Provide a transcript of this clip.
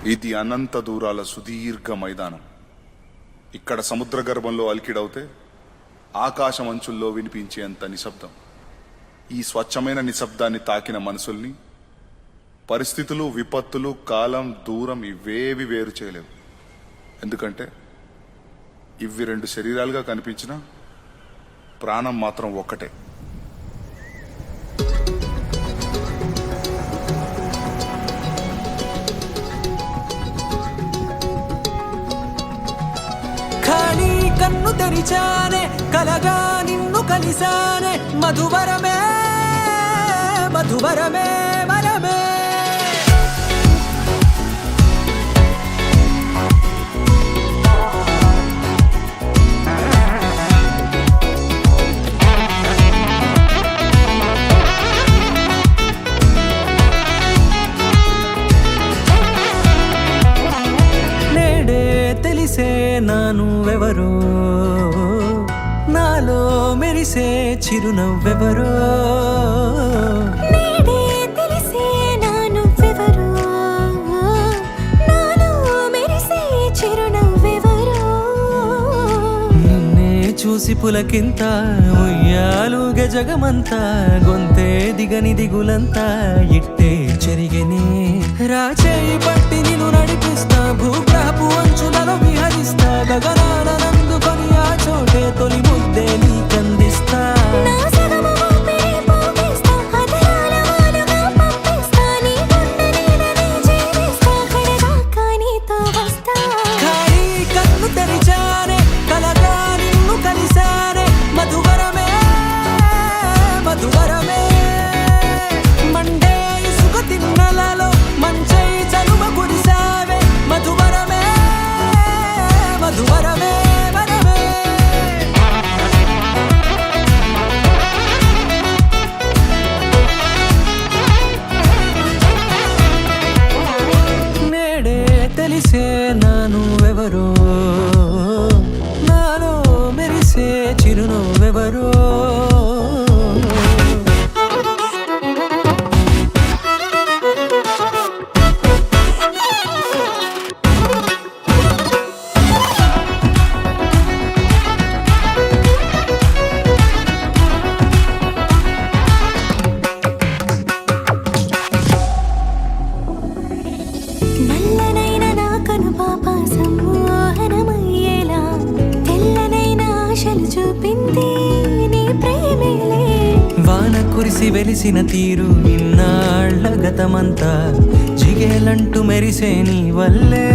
ఇది అనంత దూరాల సుదీర్ఘ మైదానం. ఇక్కడ సముద్ర గర్భంలో అలికిడవుతే ఆకాశం అంచుల్లో వినిపించేంత నిశ్శబ్దం. ఈ స్వచ్ఛమైన నిశ్శబ్దాన్ని తాకిన మనసుల్ని పరిస్థితులు, విపత్తులు, కాలం, దూరం ఇవేవి వేరు చేయలేవు. ఎందుకంటే ఇవి రెండు శరీరాలుగా కనిపించిన ప్రాణం మాత్రం ఒక్కటే. ఖాళీ కన్ను తెరిచానే, కలగా నిన్ను కలిసానే, మధువరమే మధువరమే వరమే. నేడే తెలిసే నానువెవరో, నాలో మెరిసే చిరునవ్వెవరో. నేడే తెలిసే నానువెవరో, నాలో మెరిసే చిరునవ్వెవరో. నిన్నే చూసి పులకింత ఉయ్యాలుగ జగమంతా, గొంతే దిగని దిగులంతా ఇట్టే చెరిగెనే. రాచేయి పట్టి నిన్ను నడిపిస్తా, భూగ్రహపు అంచులలో విహరిస్తా, గగనాన నందుకొని ఆ చోటే తొలి ముద్దే నీకందిస్తా. నా సగము ఊపిరి పోగిస్తా, అదరాల వాలుగా పంపిస్తా, నీ గుండె నీడనే జీవిస్తా, కడదాకా నీతో వస్తా. ఖాళీ కన్ను తెరిచానే, కలగా నిన్ను కలిసానే, మధువరమే మధువరమే. మండే ఇసుక తిన్నలలో మంచై చలువ కురిసావే, మధువరమే మధువరమే వరమే. నేడే తెలిసే నానువెవరో, నాలో మెరిసే చిరునవ్వెవరో. నల్లనైన నా కనుపాప సమ్మోహనమయ్యేలా, తెల్లనైన ఆశలు చూపింది నీ ప్రేమేలే. వాన కురిసి వెలిసిన తీరు ఇన్నాళ్ల గతమంతా జిగేలంటూ మెరిసే నీ వల్లే.